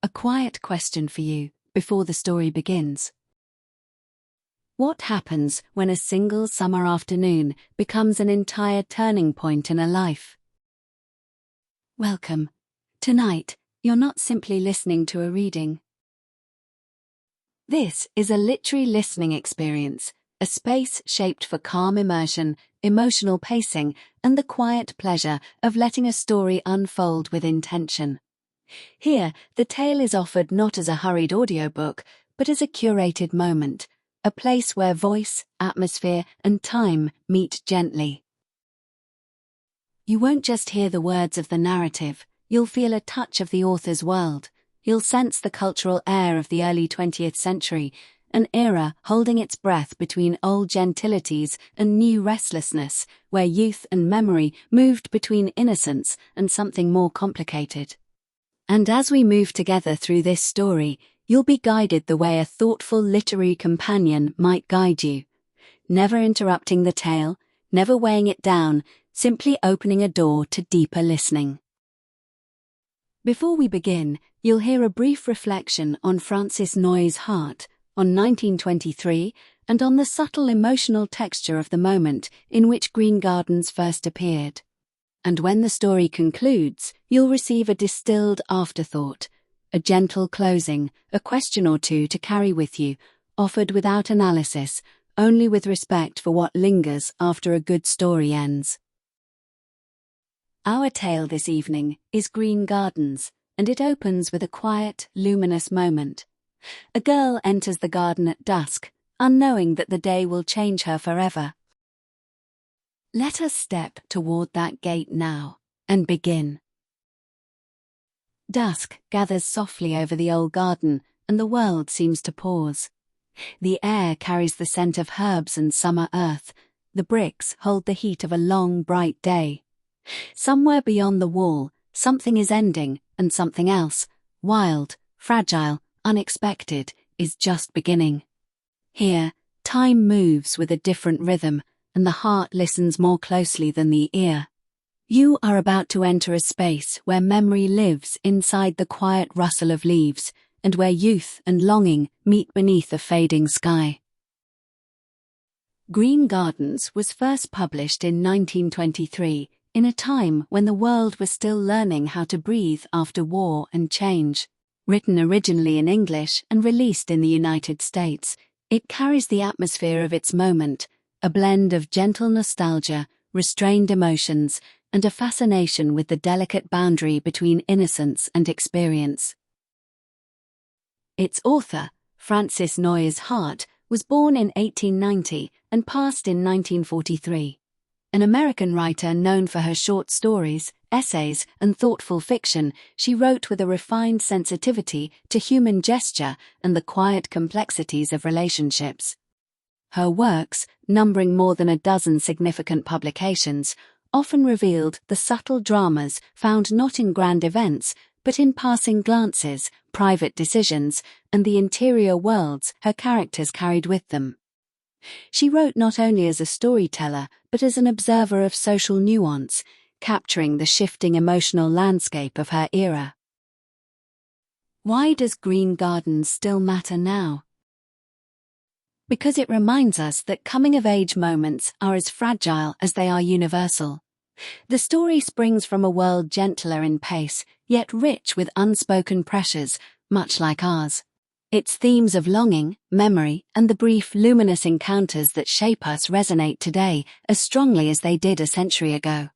A quiet question for you before the story begins. What happens when a single summer afternoon becomes an entire turning point in a life? Welcome. Tonight, you're not simply listening to a reading. This is a literary listening experience, a space shaped for calm immersion, emotional pacing, and the quiet pleasure of letting a story unfold with intention. Here, the tale is offered not as a hurried audiobook, but as a curated moment, a place where voice, atmosphere, and time meet gently. You won't just hear the words of the narrative, you'll feel a touch of the author's world. You'll sense the cultural air of the early 20th century, an era holding its breath between old gentilities and new restlessness, where youth and memory moved between innocence and something more complicated. And as we move together through this story, you'll be guided the way a thoughtful literary companion might guide you, never interrupting the tale, never weighing it down, simply opening a door to deeper listening. Before we begin, you'll hear a brief reflection on Frances Noyes Hart, on 1923, and on the subtle emotional texture of the moment in which Green Gardens first appeared. And when the story concludes, you'll receive a distilled afterthought, a gentle closing, a question or two to carry with you, offered without analysis, only with respect for what lingers after a good story ends. Our tale this evening is Green Gardens, and it opens with a quiet, luminous moment. A girl enters the garden at dusk, unknowing that the day will change her forever. Let us step toward that gate now, and begin. Dusk gathers softly over the old garden, and the world seems to pause. The air carries the scent of herbs and summer earth. The bricks hold the heat of a long, bright day. Somewhere beyond the wall, something is ending, and something else, wild, fragile, unexpected, is just beginning. Here, time moves with a different rhythm, and the heart listens more closely than the ear. You are about to enter a space where memory lives inside the quiet rustle of leaves, and where youth and longing meet beneath a fading sky. Green Gardens was first published in 1923, in a time when the world was still learning how to breathe after war and change. Written originally in English and released in the United States, it carries the atmosphere of its moment, a blend of gentle nostalgia, restrained emotions, and a fascination with the delicate boundary between innocence and experience. Its author, Frances Noyes Hart, was born in 1890 and passed in 1943. An American writer known for her short stories, essays, and thoughtful fiction, she wrote with a refined sensitivity to human gesture and the quiet complexities of relationships. Her works, numbering more than a dozen significant publications, often revealed the subtle dramas found not in grand events, but in passing glances, private decisions, and the interior worlds her characters carried with them. She wrote not only as a storyteller, but as an observer of social nuance, capturing the shifting emotional landscape of her era. Why does Green Gardens still matter now? Because it reminds us that coming-of-age moments are as fragile as they are universal. The story springs from a world gentler in pace, yet rich with unspoken pressures, much like ours. Its themes of longing, memory, and the brief, luminous encounters that shape us resonate today as strongly as they did a century ago.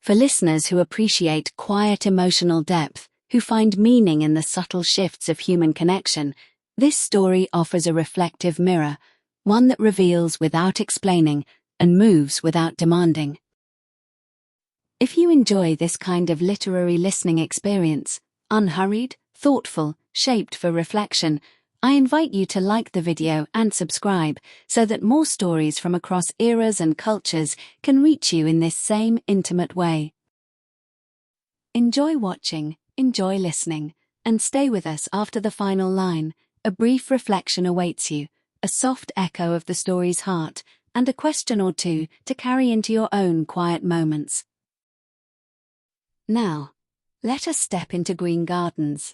For listeners who appreciate quiet emotional depth, who find meaning in the subtle shifts of human connection, this story offers a reflective mirror, one that reveals without explaining and moves without demanding. If you enjoy this kind of literary listening experience, unhurried, thoughtful, shaped for reflection, I invite you to like the video and subscribe so that more stories from across eras and cultures can reach you in this same intimate way. Enjoy watching, enjoy listening, and stay with us after the final line. A brief reflection awaits you, a soft echo of the story's heart, and a question or two to carry into your own quiet moments. Now, let us step into Green Gardens.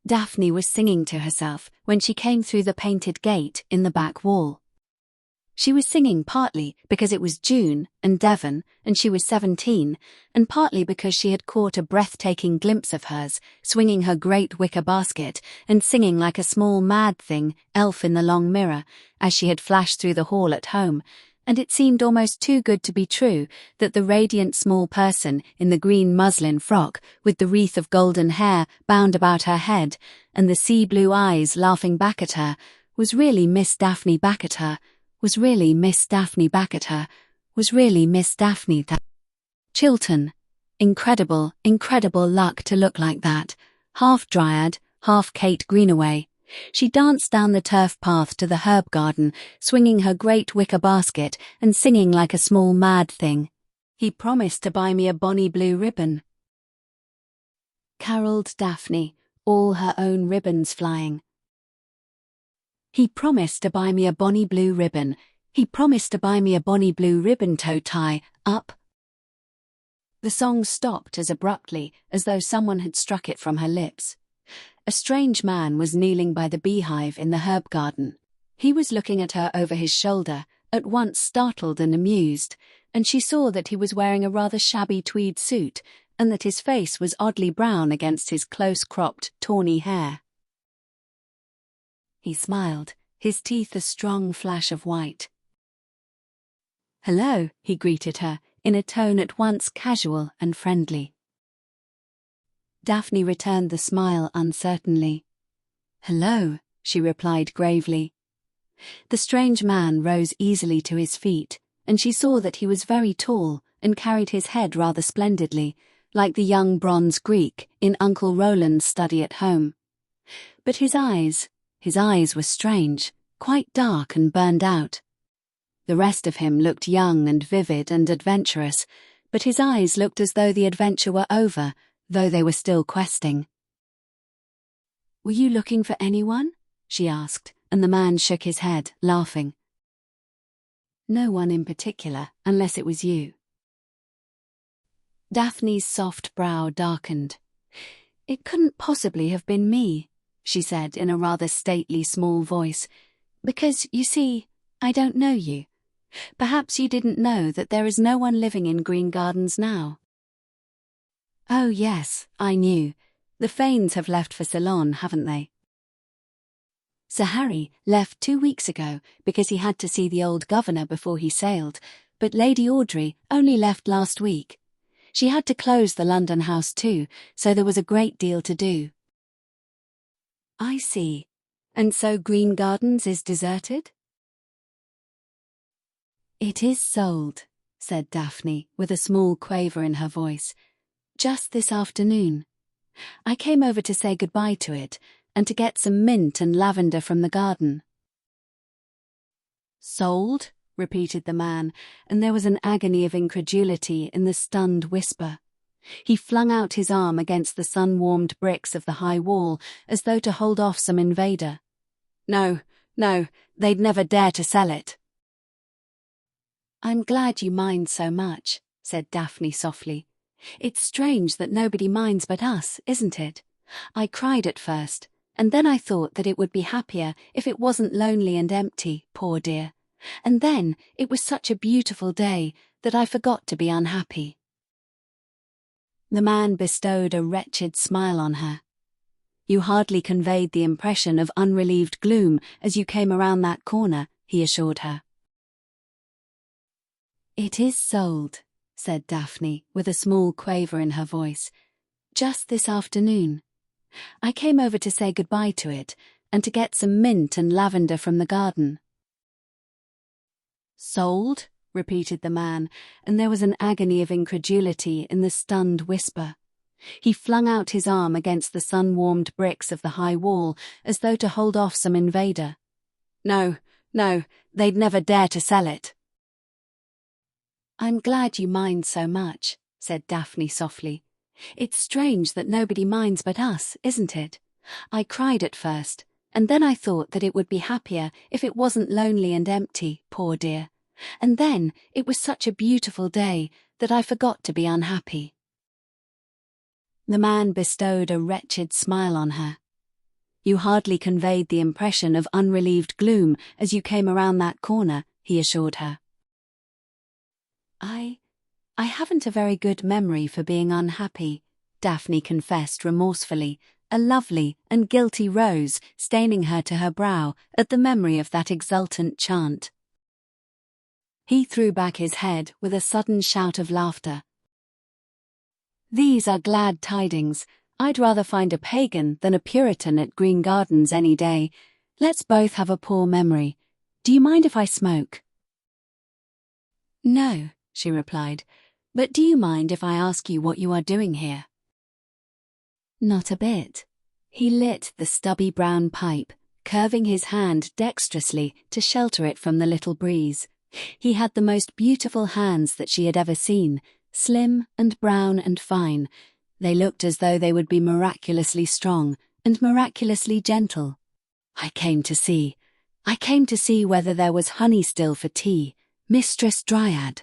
Daphne was singing to herself when she came through the painted gate in the back wall. She was singing partly because it was June and Devon and she was 17, and partly because she had caught a breathtaking glimpse of hers, swinging her great wicker basket and singing like a small mad thing, elf in the long mirror, as she had flashed through the hall at home, and it seemed almost too good to be true that the radiant small person in the green muslin frock with the wreath of golden hair bound about her head and the sea-blue eyes laughing back at her was really Miss Daphne back at her, was really Miss Daphne back at her, was really Miss Daphne. Chiltern. Incredible, incredible luck to look like that. Half Dryad, half Kate Greenaway. She danced down the turf path to the herb garden, swinging her great wicker basket and singing like a small mad thing. He promised to buy me a bonny blue ribbon. Carolled Daphne, all her own ribbons flying. He promised to buy me a bonny blue ribbon. He promised to buy me a bonny blue ribbon toe tie, up. The song stopped as abruptly as though someone had struck it from her lips. A strange man was kneeling by the beehive in the herb garden. He was looking at her over his shoulder, at once startled and amused, and she saw that he was wearing a rather shabby tweed suit and that his face was oddly brown against his close-cropped, tawny hair. He smiled, his teeth a strong flash of white. "Hello," he greeted her, in a tone at once casual and friendly. Daphne returned the smile uncertainly. "Hello," she replied gravely. The strange man rose easily to his feet, and she saw that he was very tall and carried his head rather splendidly, like the young bronze Greek in Uncle Roland's study at home. But his eyes were strange, quite dark and burned out. The rest of him looked young and vivid and adventurous, but his eyes looked as though the adventure were over, though they were still questing. "Were you looking for anyone?" she asked, and the man shook his head, laughing. "No one in particular, unless it was you." Daphne's soft brow darkened. "It couldn't possibly have been me," she said in a rather stately small voice, "because, you see, I don't know you. Perhaps you didn't know that there is no one living in Green Gardens now." "Oh yes, I knew. The Fanes have left for Ceylon, haven't they?" "Sir Harry left 2 weeks ago because he had to see the old governor before he sailed, but Lady Audrey only left last week. She had to close the London house too, so there was a great deal to do." "I see. And so Green Gardens is deserted?" "It is sold," said Daphne, with a small quaver in her voice. "Just this afternoon. I came over to say goodbye to it, and to get some mint and lavender from the garden." "Sold?" repeated the man, and there was an agony of incredulity in the stunned whisper. He flung out his arm against the sun-warmed bricks of the high wall, as though to hold off some invader. No, they'd never dare to sell it." "I'm glad you mind so much," said Daphne softly. "It's strange that nobody minds but us, isn't it? I cried at first, and then I thought that it would be happier if it wasn't lonely and empty, poor dear. And then it was such a beautiful day that I forgot to be unhappy." The man bestowed a wretched smile on her. "You hardly conveyed the impression of unrelieved gloom as you came around that corner," he assured her. "It is sold," said Daphne, with a small quaver in her voice. "Just this afternoon. I came over to say goodbye to it, and to get some mint and lavender from the garden." "Sold?" repeated the man, and there was an agony of incredulity in the stunned whisper. He flung out his arm against the sun-warmed bricks of the high wall, as though to hold off some invader. No, they'd never dare to sell it." "I'm glad you mind so much," said Daphne softly. "It's strange that nobody minds but us, isn't it? I cried at first, and then I thought that it would be happier if it wasn't lonely and empty, poor dear. And then it was such a beautiful day that I forgot to be unhappy." The man bestowed a wretched smile on her. You hardly conveyed the impression of unrelieved gloom as you came around that corner, he assured her. I haven't a very good memory for being unhappy, Daphne confessed remorsefully, a lovely and guilty rose staining her to her brow at the memory of that exultant chant. He threw back his head with a sudden shout of laughter. These are glad tidings. I'd rather find a pagan than a Puritan at Green Gardens any day. Let's both have a poor memory. Do you mind if I smoke? No, she replied, but do you mind if I ask you what you are doing here? Not a bit. He lit the stubby brown pipe, curving his hand dexterously to shelter it from the little breeze. He had the most beautiful hands that she had ever seen, slim and brown and fine. They looked as though they would be miraculously strong and miraculously gentle. I came to see whether there was honey still for tea, Mistress Dryad.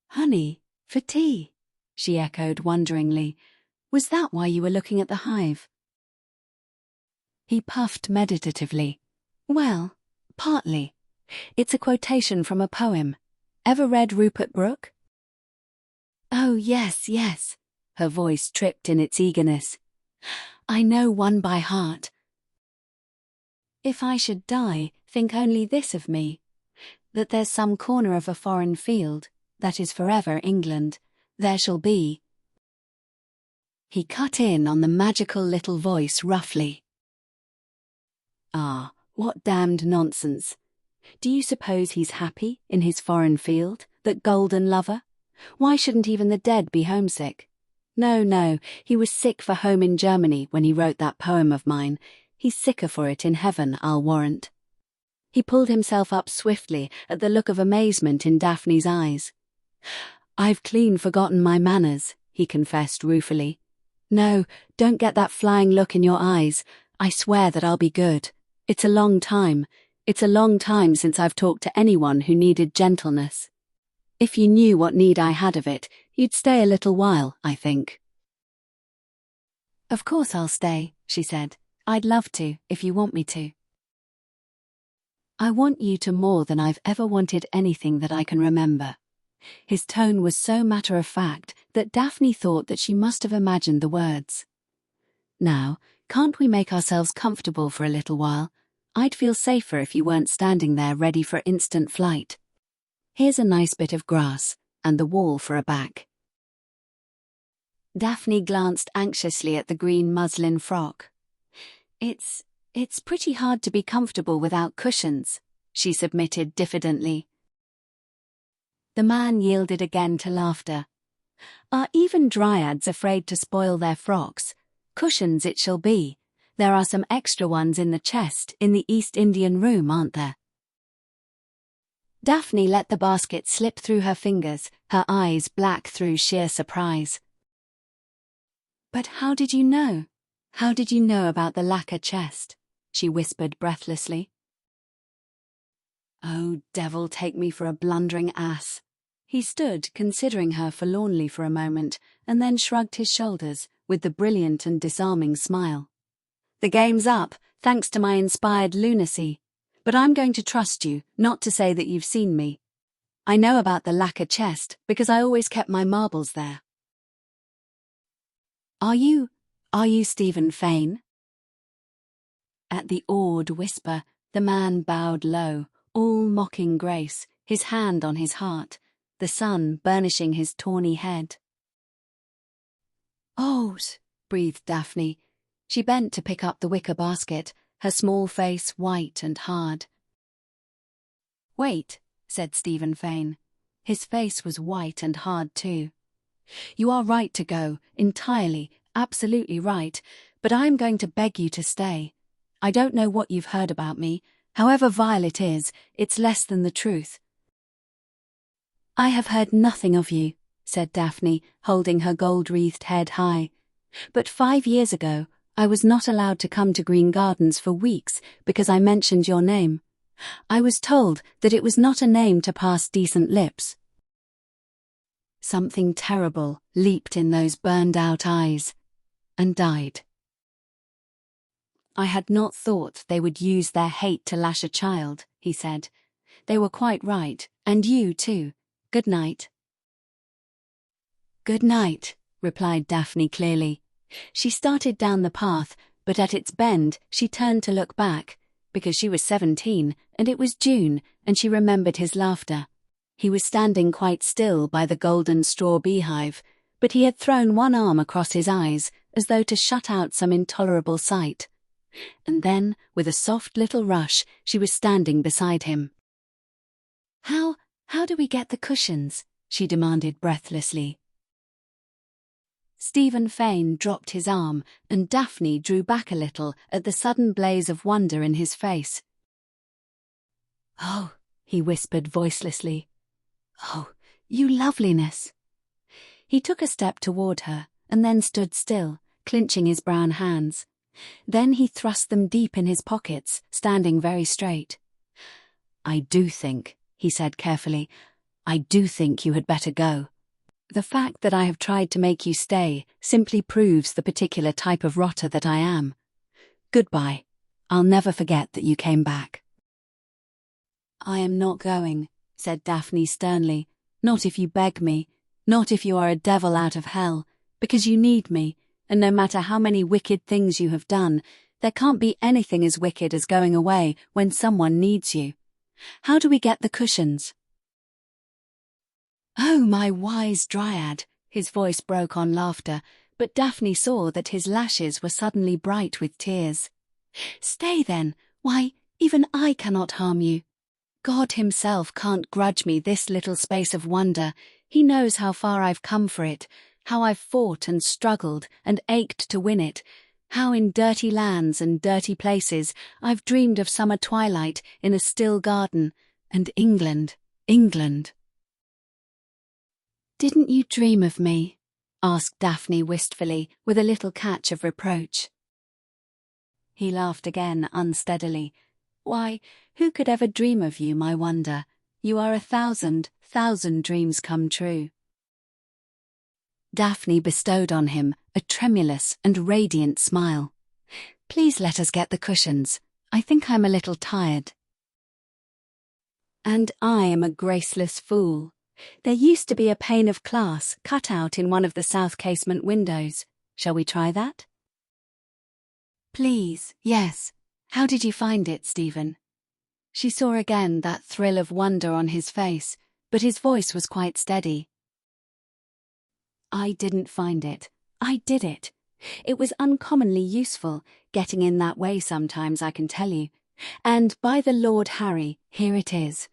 Honey for tea, she echoed wonderingly. Was that why you were looking at the hive? He puffed meditatively. Well, partly. It's a quotation from a poem. Ever read Rupert Brooke? Oh, yes, yes. Her voice tripped in its eagerness. I know one by heart. If I should die, think only this of me, that there's some corner of a foreign field, that is forever England, there shall be. He cut in on the magical little voice roughly. Ah, what damned nonsense. Do you suppose he's happy in his foreign field, that golden lover? Why shouldn't even the dead be homesick? No, he was sick for home in Germany when he wrote that poem of mine. He's sicker for it in heaven, I'll warrant. He pulled himself up swiftly at the look of amazement in Daphne's eyes. I've clean forgotten my manners, he confessed ruefully. No, don't get that flying look in your eyes. I swear that I'll be good. It's a long time since I've talked to anyone who needed gentleness. If you knew what need I had of it, you'd stay a little while, I think. Of course I'll stay, she said. I'd love to, if you want me to. I want you to more than I've ever wanted anything that I can remember. His tone was so matter-of-fact that Daphne thought that she must have imagined the words. Now, can't we make ourselves comfortable for a little while? I'd feel safer if you weren't standing there ready for instant flight. Here's a nice bit of grass, and the wall for a back. Daphne glanced anxiously at the green muslin frock. It's pretty hard to be comfortable without cushions, she submitted diffidently. The man yielded again to laughter. Are even dryads afraid to spoil their frocks? Cushions it shall be. There are some extra ones in the chest in the East Indian room, aren't there? Daphne let the basket slip through her fingers, her eyes black through sheer surprise. But how did you know? How did you know about the lacquer chest? She whispered breathlessly. Oh, devil take me for a blundering ass. He stood considering her forlornly for a moment, and then shrugged his shoulders with the brilliant and disarming smile. The game's up, thanks to my inspired lunacy. But I'm going to trust you, not to say that you've seen me. I know about the lacquer chest, because I always kept my marbles there. Are you Stephen Fane? At the awed whisper, the man bowed low, all mocking grace, his hand on his heart, the sun burnishing his tawny head. Oh, breathed Daphne. She bent to pick up the wicker basket, her small face white and hard. Wait, said Stephen Fane. His face was white and hard too. You are right to go, entirely, absolutely right, but I am going to beg you to stay. I don't know what you've heard about me. However vile it is, it's less than the truth. I have heard nothing of you, said Daphne, holding her gold-wreathed head high. But 5 years ago, I was not allowed to come to Green Gardens for weeks because I mentioned your name. I was told that it was not a name to pass decent lips. Something terrible leaped in those burned-out eyes and died. I had not thought they would use their hate to lash a child, he said. They were quite right, and you too. Good night. Good night, replied Daphne clearly. She started down the path, but at its bend she turned to look back, because she was 17, and it was June, and she remembered his laughter. He was standing quite still by the golden straw beehive, but he had thrown one arm across his eyes, as though to shut out some intolerable sight. And then, with a soft little rush, she was standing beside him. How do we get the cushions? She demanded breathlessly. Stephen Fane dropped his arm, and Daphne drew back a little at the sudden blaze of wonder in his face. Oh, he whispered voicelessly. Oh, you loveliness. He took a step toward her, and then stood still, clinching his brown hands. Then he thrust them deep in his pockets, standing very straight. I do think, he said carefully, I do think you had better go. The fact that I have tried to make you stay simply proves the particular type of rotter that I am. Goodbye. I'll never forget that you came back. I am not going, said Daphne sternly. Not if you beg me, not if you are a devil out of hell, because you need me, and no matter how many wicked things you have done, there can't be anything as wicked as going away when someone needs you. How do we get the cushions? Oh, my wise dryad! His voice broke on laughter, but Daphne saw that his lashes were suddenly bright with tears. Stay then, why, even I cannot harm you. God himself can't grudge me this little space of wonder. He knows how far I've come for it, how I've fought and struggled and ached to win it, how in dirty lands and dirty places I've dreamed of summer twilight in a still garden, and England, England. Didn't you dream of me? Asked Daphne wistfully, with a little catch of reproach. He laughed again unsteadily. Why, who could ever dream of you, my wonder? You are 1,000 dreams come true. Daphne bestowed on him a tremulous and radiant smile. Please let us get the cushions. I think I'm a little tired. And I am a graceless fool. There used to be a pane of glass cut out in one of the south casement windows. Shall we try that? Please, yes. How did you find it, Stephen? She saw again that thrill of wonder on his face, but his voice was quite steady. I didn't find it. I did it. It was uncommonly useful, getting in that way sometimes, I can tell you. And by the Lord Harry, here it is.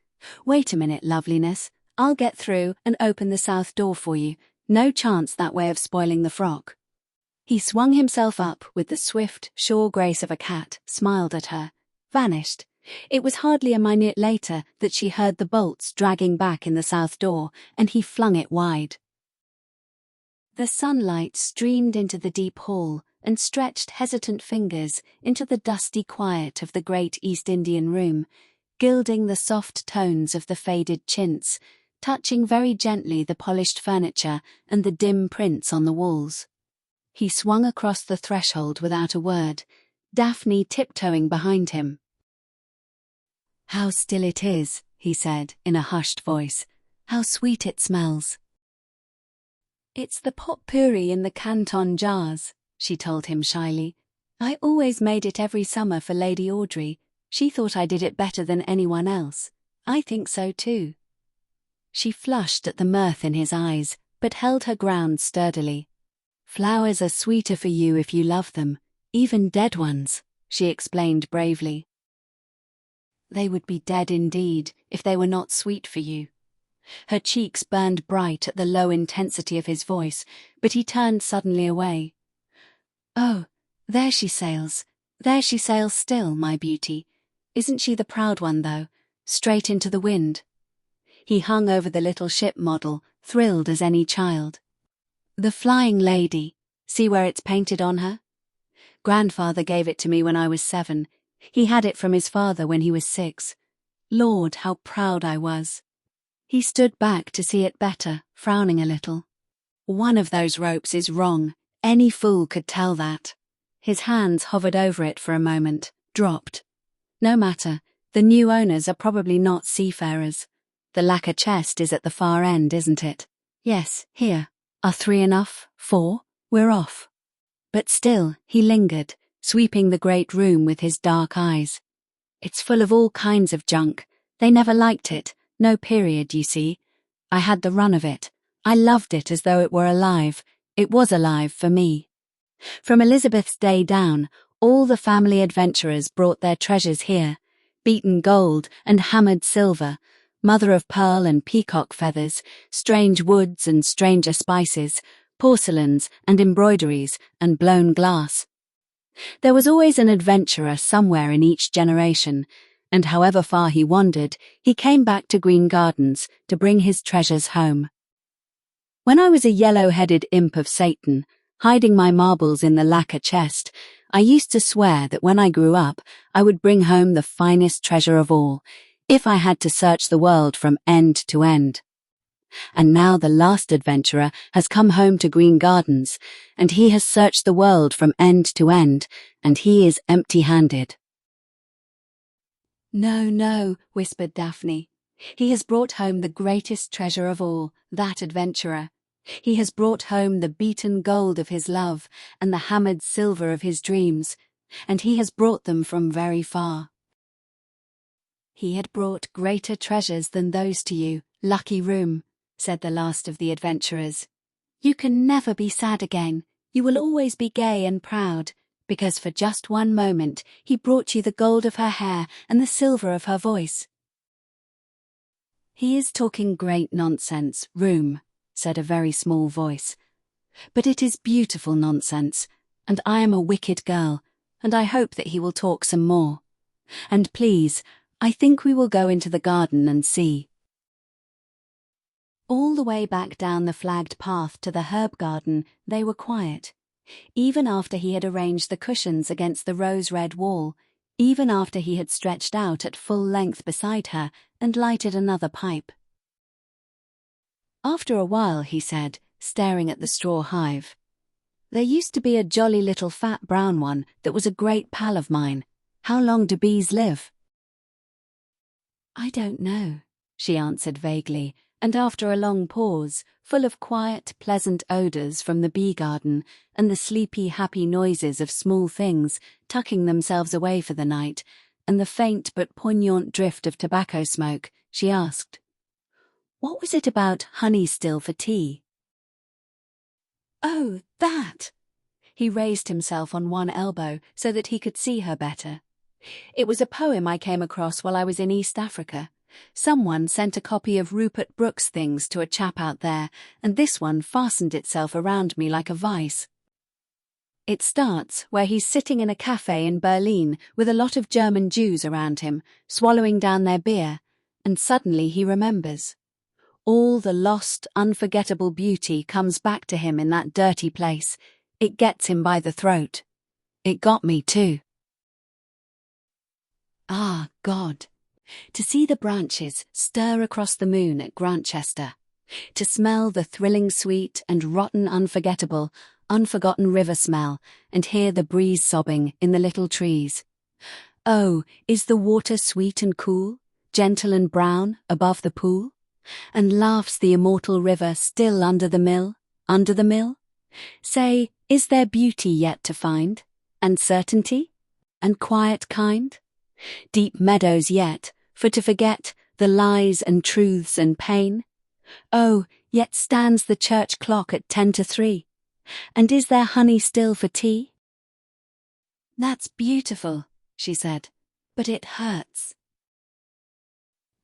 Wait a minute, loveliness. I'll get through and open the south door for you. No chance that way of spoiling the frock. He swung himself up with the swift, sure grace of a cat, smiled at her, vanished. It was hardly a minute later that she heard the bolts dragging back in the south door, and he flung it wide. The sunlight streamed into the deep hall and stretched hesitant fingers into the dusty quiet of the great East Indian room, gilding the soft tones of the faded chintz, touching very gently the polished furniture and the dim prints on the walls. He swung across the threshold without a word, Daphne tiptoeing behind him. How still it is, he said in a hushed voice. How sweet it smells. It's the potpourri in the Canton jars, she told him shyly. I always made it every summer for Lady Audrey. She thought I did it better than anyone else. I think so too. She flushed at the mirth in his eyes, but held her ground sturdily. Flowers are sweeter for you if you love them, even dead ones, she explained bravely. They would be dead indeed if they were not sweet for you. Her cheeks burned bright at the low intensity of his voice, but he turned suddenly away. Oh, there she sails still, my beauty. Isn't she the proud one, though, straight into the wind? He hung over the little ship model, thrilled as any child. The Flying Lady, see where it's painted on her? Grandfather gave it to me when I was 7. He had it from his father when he was 6. Lord, how proud I was. He stood back to see it better, frowning a little. One of those ropes is wrong. Any fool could tell that. His hands hovered over it for a moment, dropped. No matter, the new owners are probably not seafarers. The lacquer chest is at the far end, isn't it? Yes, here. Are 3 enough? 4? We're off. But still, he lingered, sweeping the great room with his dark eyes. It's full of all kinds of junk. They never liked it. No period, you see. I had the run of it. I loved it as though it were alive. It was alive for me. From Elizabeth's day down, all the family adventurers brought their treasures here, beaten gold and hammered silver, mother of pearl and peacock feathers, strange woods and stranger spices, porcelains and embroideries and blown glass. There was always an adventurer somewhere in each generation, and however far he wandered, he came back to Green Gardens to bring his treasures home. When I was a yellow-headed imp of Satan, hiding my marbles in the lacquer chest, I used to swear that when I grew up, I would bring home the finest treasure of all, if I had to search the world from end to end. And now the last adventurer has come home to Green Gardens, and he has searched the world from end to end, and he is empty-handed. No, no, whispered Daphne. He has brought home the greatest treasure of all, that adventurer. He has brought home the beaten gold of his love and the hammered silver of his dreams, and he has brought them from very far. He had brought greater treasures than those to you, lucky room, said the last of the adventurers. You can never be sad again. You will always be gay and proud, because for just one moment he brought you the gold of her hair and the silver of her voice. He is talking great nonsense, room, said a very small voice. But it is beautiful nonsense, and I am a wicked girl, and I hope that he will talk some more. And please, I think we will go into the garden and see. All the way back down the flagged path to the herb garden, they were quiet. Even after he had arranged the cushions against the rose-red wall, even after he had stretched out at full length beside her and lighted another pipe. After a while, he said, staring at the straw hive, "There used to be a jolly little fat brown one that was a great pal of mine. How long do bees live?" "I don't know," she answered vaguely, and after a long pause, full of quiet, pleasant odours from the bee garden and the sleepy, happy noises of small things tucking themselves away for the night, and the faint but poignant drift of tobacco smoke, she asked, "What was it about honey still for tea?" "Oh, that!" He raised himself on one elbow so that he could see her better. "It was a poem I came across while I was in East Africa. Someone sent a copy of Rupert Brooke's things to a chap out there, and this one fastened itself around me like a vice. It starts where he's sitting in a cafe in Berlin with a lot of German Jews around him, swallowing down their beer, and suddenly he remembers. All the lost, unforgettable beauty comes back to him in that dirty place. It gets him by the throat. It got me too." Ah, God. To see the branches stir across the moon at Grantchester, to smell the thrilling sweet and rotten unforgettable, unforgotten river smell, and hear the breeze sobbing in the little trees. Oh, is the water sweet and cool, gentle and brown, above the pool? And laughs the immortal river still under the mill, under the mill? Say, is there beauty yet to find, and certainty, and quiet kind? Deep meadows yet, for to forget the lies and truths and pain? Oh, yet stands the church clock at 10 to 3. And is there honey still for tea? "That's beautiful," she said, "but it hurts."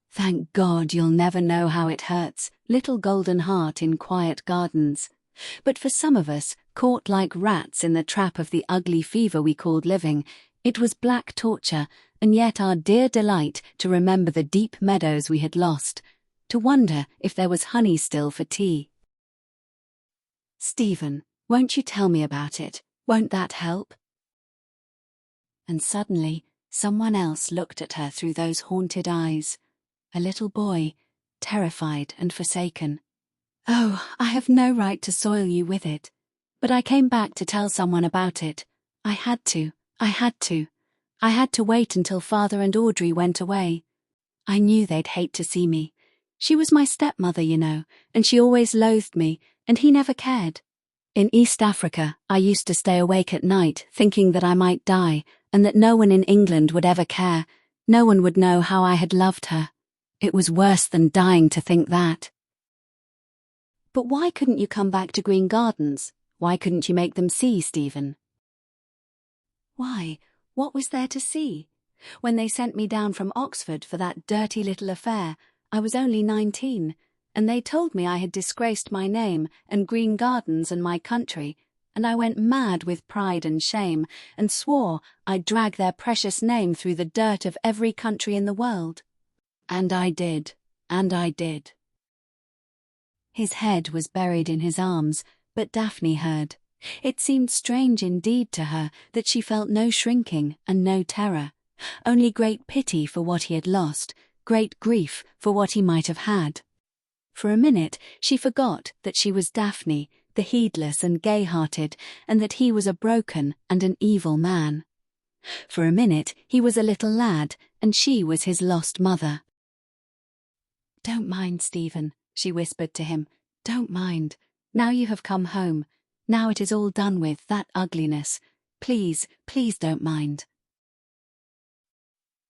Thank God you'll never know how it hurts, little golden heart in quiet gardens. But for some of us, caught like rats in the trap of the ugly fever we called living, it was black torture, and yet our dear delight to remember the deep meadows we had lost, to wonder if there was honey still for tea. "Stephen, won't you tell me about it? Won't that help?" And suddenly, someone else looked at her through those haunted eyes. A little boy, terrified and forsaken. "Oh, I have no right to soil you with it. But I came back to tell someone about it. I had to. I had to. I had to wait until Father and Audrey went away. I knew they'd hate to see me. She was my stepmother, you know, and she always loathed me, and he never cared. In East Africa, I used to stay awake at night, thinking that I might die, and that no one in England would ever care. No one would know how I had loved her. It was worse than dying to think that. But why couldn't you come back to Green Gardens? Why couldn't you make them see, Stephen? Why? What was there to see? When they sent me down from Oxford for that dirty little affair, I was only 19, and they told me I had disgraced my name and Green Gardens and my country, and I went mad with pride and shame, and swore I'd drag their precious name through the dirt of every country in the world. And I did. And I did. His head was buried in his arms, but Daphne heard. It seemed strange indeed to her that she felt no shrinking and no terror, only great pity for what he had lost, great grief for what he might have had. For a minute she forgot that she was Daphne, the heedless and gay-hearted, and that he was a broken and an evil man. For a minute he was a little lad, and she was his lost mother. "Don't mind, Stephen," she whispered to him. "Don't mind. Now you have come home. Now it is all done with, that ugliness. Please, please don't mind."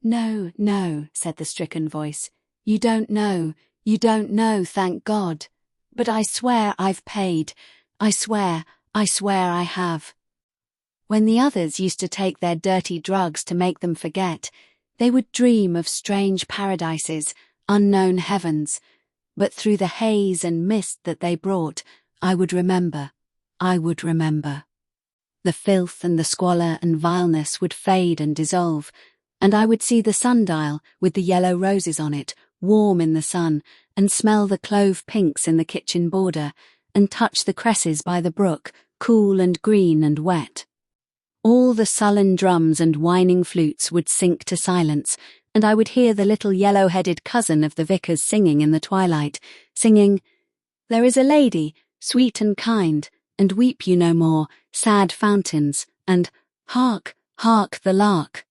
"No, no," said the stricken voice. "You don't know. You don't know, thank God. But I swear I've paid. I swear I have." When the others used to take their dirty drugs to make them forget, they would dream of strange paradises, unknown heavens. But through the haze and mist that they brought, I would remember. I would remember. The filth and the squalor and vileness would fade and dissolve, and I would see the sundial with the yellow roses on it, warm in the sun, and smell the clove pinks in the kitchen border, and touch the cresses by the brook, cool and green and wet. All the sullen drums and whining flutes would sink to silence, and I would hear the little yellow-headed cousin of the vicar's singing in the twilight, singing, "There is a lady, sweet and kind, and weep you no more, sad fountains," and "Hark, hark the lark."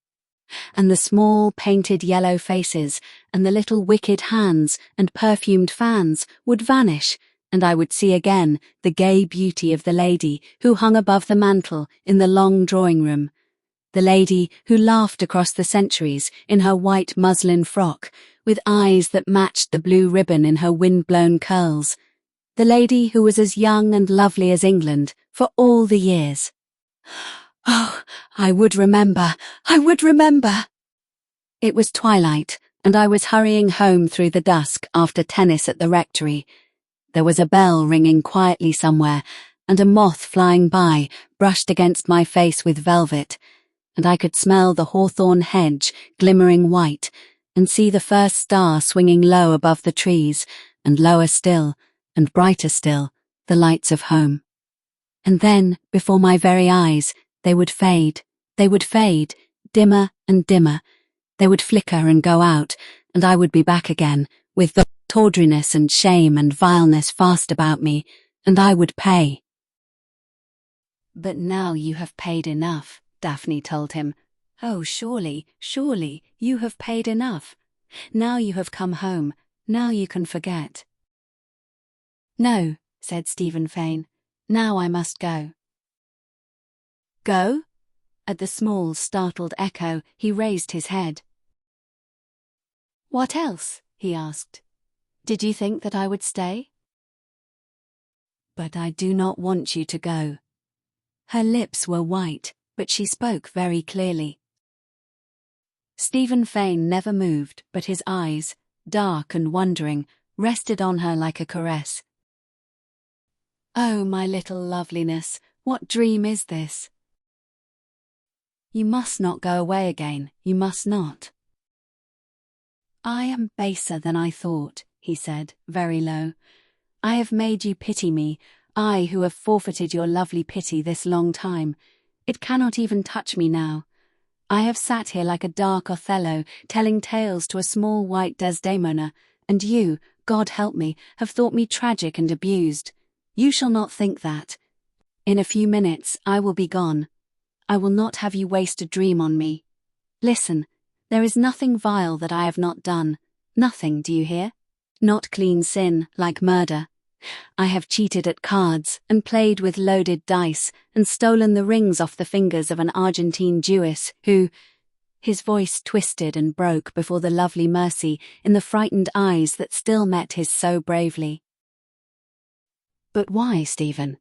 And the small painted yellow faces and the little wicked hands and perfumed fans would vanish, and I would see again the gay beauty of the lady who hung above the mantel in the long drawing-room, the lady who laughed across the centuries in her white muslin frock, with eyes that matched the blue ribbon in her wind-blown curls, the lady who was as young and lovely as England for all the years. Oh, I would remember, I would remember. It was twilight, and I was hurrying home through the dusk after tennis at the rectory. There was a bell ringing quietly somewhere, and a moth flying by brushed against my face with velvet, and I could smell the hawthorn hedge glimmering white, and see the first star swinging low above the trees, and lower still, and brighter still, the lights of home. And then, before my very eyes, they would fade, dimmer and dimmer. They would flicker and go out, and I would be back again, with the tawdriness and shame and vileness fast about me, and I would pay. "But now you have paid enough," Daphne told him. "Oh, surely, surely, you have paid enough. Now you have come home, now you can forget." "No," said Stephen Fane. "Now I must go." "Go?" At the small, startled echo, he raised his head. "What else?" he asked. "Did you think that I would stay?" "But I do not want you to go." Her lips were white, but she spoke very clearly. Stephen Fane never moved, but his eyes, dark and wondering, rested on her like a caress. "Oh, my little loveliness, what dream is this?" "You must not go away again, you must not." "I am baser than I thought," he said, very low. "I have made you pity me, I who have forfeited your lovely pity this long time. It cannot even touch me now. I have sat here like a dark Othello, telling tales to a small white Desdemona, and you, God help me, have thought me tragic and abused. You shall not think that. In a few minutes I will be gone. I will not have you waste a dream on me. Listen, there is nothing vile that I have not done. Nothing, do you hear? Not clean sin, like murder. I have cheated at cards, and played with loaded dice, and stolen the rings off the fingers of an Argentine Jewess who— His voice twisted and broke before the lovely mercy in the frightened eyes that still met his so bravely. But why, Stephen?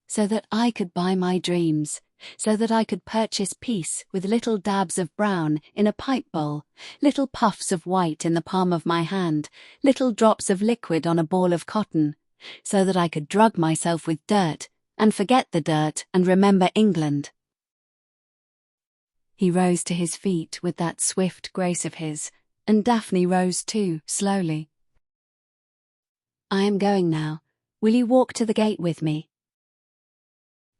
So that I could buy my dreams, so that I could purchase peace with little dabs of brown in a pipe bowl, little puffs of white in the palm of my hand, little drops of liquid on a ball of cotton, so that I could drug myself with dirt, and forget the dirt and remember England. He rose to his feet with that swift grace of his, and Daphne rose too, slowly. I am going now. Will you walk to the gate with me?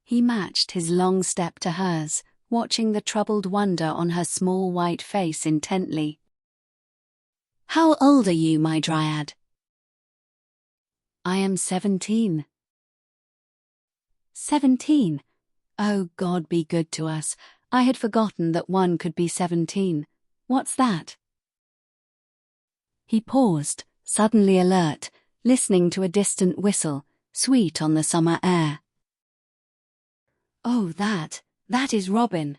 He matched his long step to hers, watching the troubled wonder on her small white face intently. How old are you, my dryad? I am 17. 17? Oh, God be good to us. I had forgotten that one could be 17. What's that? He paused, suddenly alert, listening to a distant whistle, sweet on the summer air. Oh, that is Robin.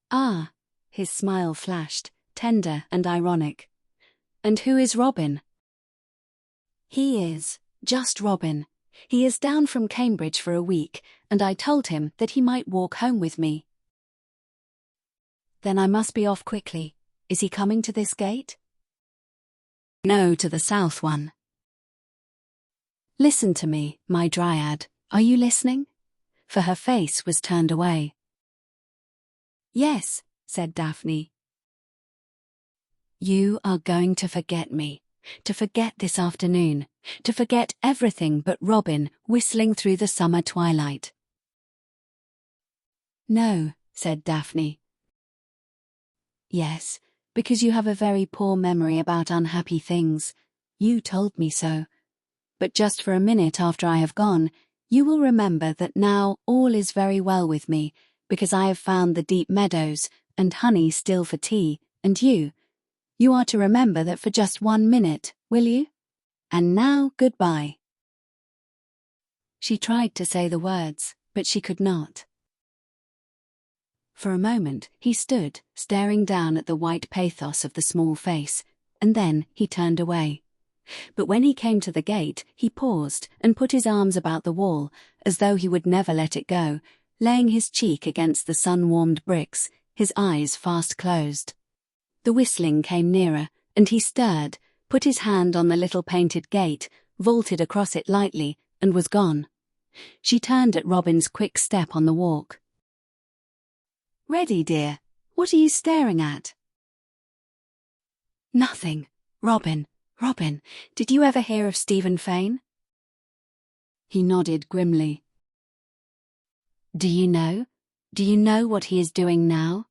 Ah, his smile flashed, tender and ironic. And who is Robin? He is just Robin. He is down from Cambridge for a week, and I told him that he might walk home with me. Then I must be off quickly. Is he coming to this gate? No, to the south one. Listen to me, my dryad. Are you listening? For her face was turned away. Yes, said Daphne. You are going to forget me, to forget this afternoon, to forget everything but Robin whistling through the summer twilight. No, said Daphne. Yes, because you have a very poor memory about unhappy things. You told me so. But just for a minute after I have gone, you will remember that now all is very well with me, because I have found the deep meadows, and honey still for tea, and you. You are to remember that for just 1 minute, will you? And now, goodbye. She tried to say the words, but she could not. For a moment he stood, staring down at the white pathos of the small face, and then he turned away. But when he came to the gate, he paused and put his arms about the wall, as though he would never let it go, laying his cheek against the sun-warmed bricks, his eyes fast closed. The whistling came nearer, and he stirred, put his hand on the little painted gate, vaulted across it lightly, and was gone. She turned at Robin's quick step on the walk. Ready, dear. What are you staring at? Nothing. Robin, did you ever hear of Stephen Fane? He nodded grimly. Do you know? Do you know what he is doing now?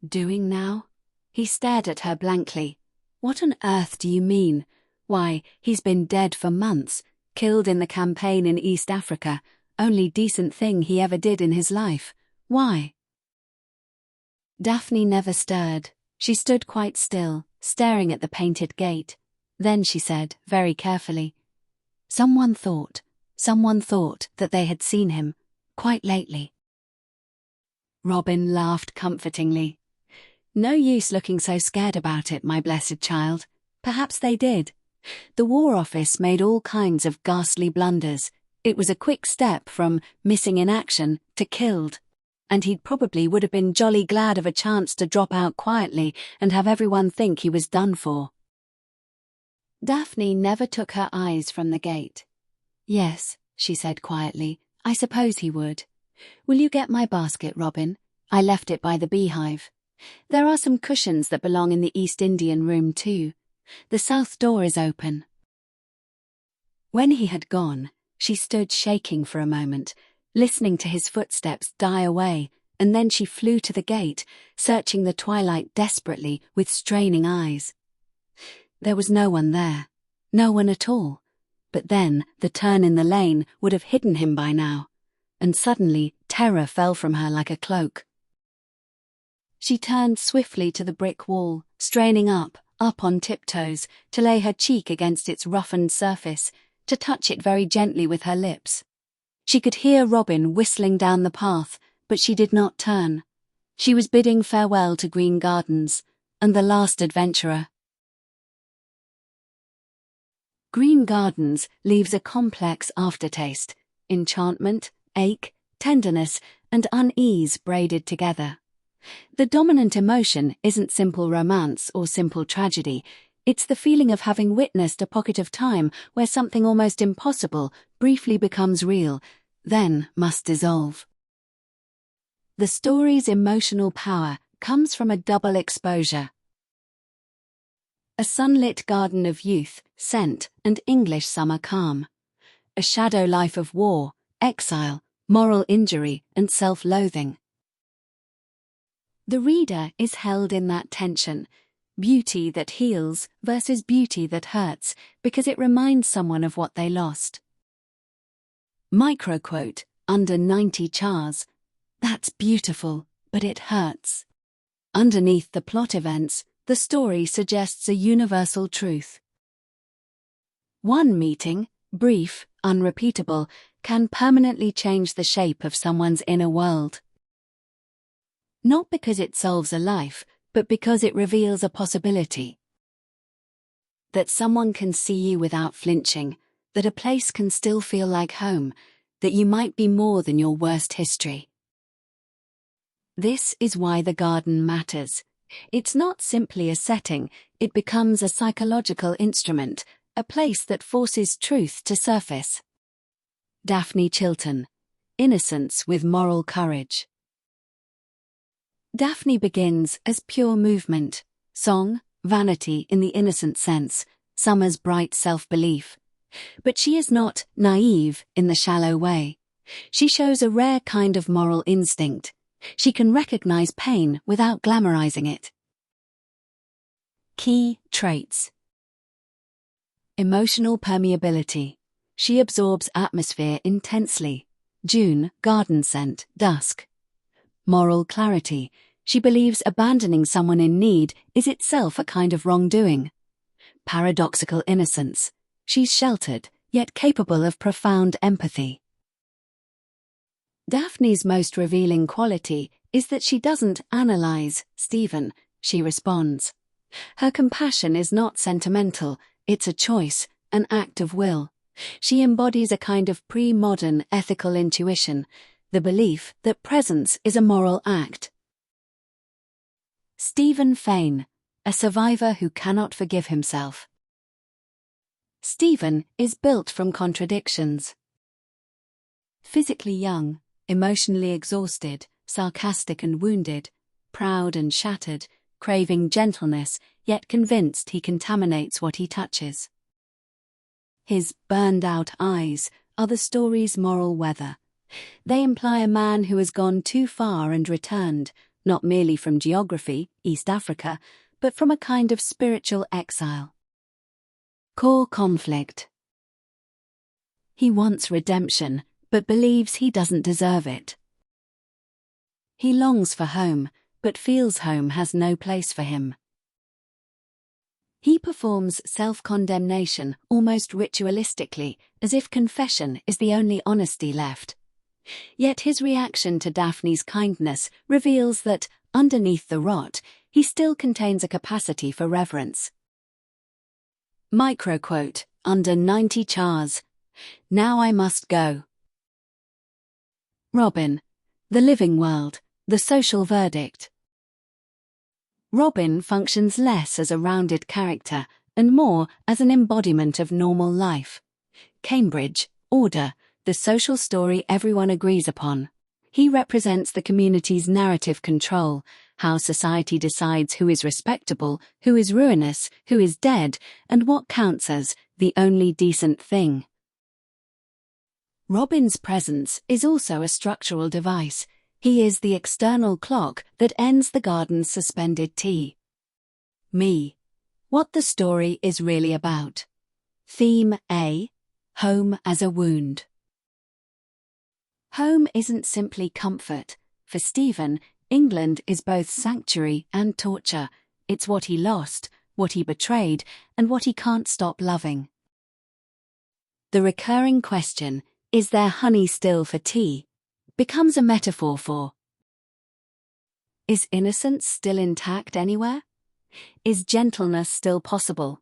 Doing now? He stared at her blankly. What on earth do you mean? Why, he's been dead for months, killed in the campaign in East Africa, only decent thing he ever did in his life. Why? Daphne never stirred. She stood quite still, staring at the painted gate. Then she said, very carefully, Someone thought that they had seen him, quite lately. Robin laughed comfortingly. No use looking so scared about it, my blessed child. Perhaps they did. The War Office made all kinds of ghastly blunders. It was a quick step from missing in action to killed. And he probably would have been jolly glad of a chance to drop out quietly and have everyone think he was done for. Daphne never took her eyes from the gate. Yes, she said quietly, I suppose he would. Will you get my basket, Robin? I left it by the beehive. There are some cushions that belong in the East Indian room too. The south door is open. When he had gone, she stood shaking for a moment, listening to his footsteps die away, and then she flew to the gate, searching the twilight desperately with straining eyes. There was no one there, no one at all, But then, the turn in the lane would have hidden him by now, and suddenly terror fell from her like a cloak. She turned swiftly to the brick wall, straining up on tiptoes, to lay her cheek against its roughened surface, to touch it very gently with her lips. She could hear Robin whistling down the path, but she did not turn. She was bidding farewell to Green Gardens, and the last adventurer. Green Gardens leaves a complex aftertaste, enchantment, ache, tenderness, and unease braided together. The dominant emotion isn't simple romance or simple tragedy. It's the feeling of having witnessed a pocket of time where something almost impossible briefly becomes real, then must dissolve. The story's emotional power comes from a double exposure. A sunlit garden of youth, scent, and English summer calm. A shadow life of war, exile, moral injury, and self-loathing. The reader is held in that tension, beauty that heals versus beauty that hurts, because it reminds someone of what they lost. Microquote, under 90 chars. That's beautiful, but it hurts. Underneath the plot events, the story suggests a universal truth. One meeting, brief, unrepeatable, can permanently change the shape of someone's inner world. Not because it solves a life, but because it reveals a possibility. That someone can see you without flinching, that a place can still feel like home, that you might be more than your worst history. This is why the garden matters. It's not simply a setting, it becomes a psychological instrument, a place that forces truth to surface. Daphne Chilton, Innocence with Moral Courage. Daphne begins as pure movement, song, vanity in the innocent sense, summer's bright self-belief. But she is not naive in the shallow way. She shows a rare kind of moral instinct. She can recognize pain without glamorizing it. Key traits. Emotional permeability. She absorbs atmosphere intensely. June, garden scent, dusk. Moral clarity. She believes abandoning someone in need is itself a kind of wrongdoing. Paradoxical innocence. She's sheltered, yet capable of profound empathy. Daphne's most revealing quality is that she doesn't analyze Stephen, she responds. Her compassion is not sentimental, it's a choice, an act of will. She embodies a kind of pre-modern ethical intuition, the belief that presence is a moral act. Stephen Fane, a survivor who cannot forgive himself. Stephen is built from contradictions. Physically young, emotionally exhausted, sarcastic and wounded, proud and shattered, craving gentleness, yet convinced he contaminates what he touches. His burned-out eyes are the story's moral weather. They imply a man who has gone too far and returned, not merely from geography, East Africa, but from a kind of spiritual exile. Core conflict. He wants redemption, but believes he doesn't deserve it. He longs for home, but feels home has no place for him. He performs self-condemnation almost ritualistically, as if confession is the only honesty left. Yet his reaction to Daphne's kindness reveals that, underneath the rot, he still contains a capacity for reverence. Microquote, under 90 chars. Now I must go. Robin, the living world, the social verdict. Robin functions less as a rounded character and more as an embodiment of normal life. Cambridge, order, the social story everyone agrees upon. He represents the community's narrative control, how society decides who is respectable, who is ruinous, who is dead, and what counts as the only decent thing. Robin's presence is also a structural device. He is the external clock that ends the garden's suspended tea. Me. What the story is really about. Theme A. Home as a wound. Home isn't simply comfort. For Stephen, England is both sanctuary and torture. It's what he lost, what he betrayed, and what he can't stop loving. The recurring question, "Is there honey still for tea?" becomes a metaphor for: is innocence still intact anywhere? Is gentleness still possible?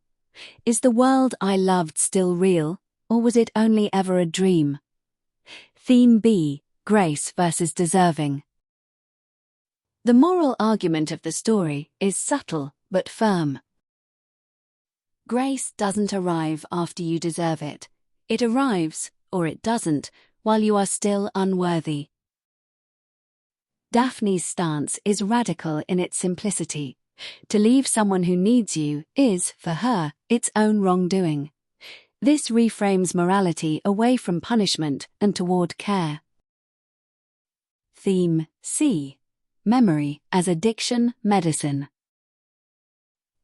Is the world I loved still real, or was it only ever a dream? Theme B: Grace versus deserving. The moral argument of the story is subtle but firm. Grace doesn't arrive after you deserve it. It arrives, or it doesn't, while you are still unworthy. Daphne's stance is radical in its simplicity. To leave someone who needs you is, for her, its own wrongdoing. This reframes morality away from punishment and toward care. Theme C: Memory as addiction medicine.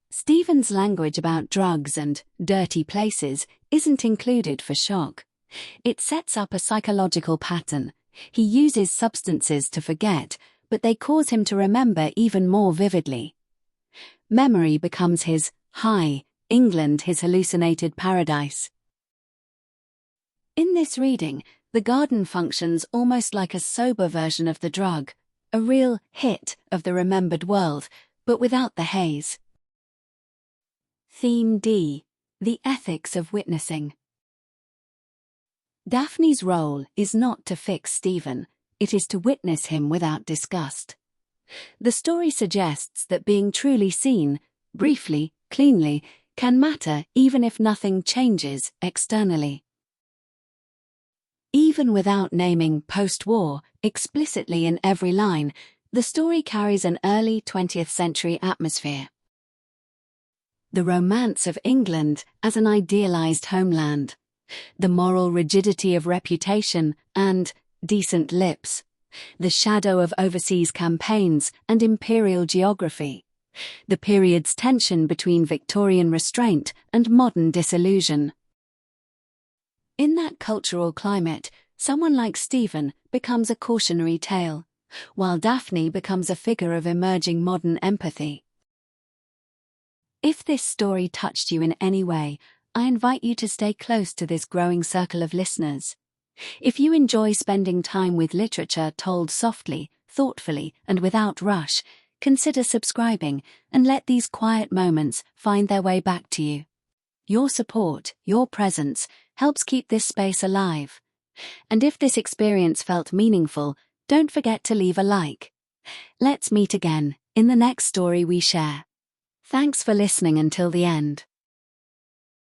Stephen's language about drugs and dirty places isn't included for shock. It sets up a psychological pattern. He uses substances to forget, but they cause him to remember even more vividly. Memory becomes his high, England his hallucinated paradise. In this reading, the garden functions almost like a sober version of the drug, a real hit of the remembered world, but without the haze. Theme D: The ethics of witnessing. Daphne's role is not to fix Stephen, it is to witness him without disgust. The story suggests that being truly seen, briefly, cleanly, can matter even if nothing changes externally. Even without naming post-war explicitly in every line, the story carries an early 20th century atmosphere. The romance of England as an idealized homeland, the moral rigidity of reputation and decent lips, the shadow of overseas campaigns and imperial geography, the period's tension between Victorian restraint and modern disillusion. In that cultural climate, someone like Stephen becomes a cautionary tale, while Daphne becomes a figure of emerging modern empathy. If this story touched you in any way, I invite you to stay close to this growing circle of listeners. If you enjoy spending time with literature told softly, thoughtfully, and without rush, consider subscribing and let these quiet moments find their way back to you. Your support, your presence, helps keep this space alive. And if this experience felt meaningful, don't forget to leave a like. Let's meet again in the next story we share. Thanks for listening until the end.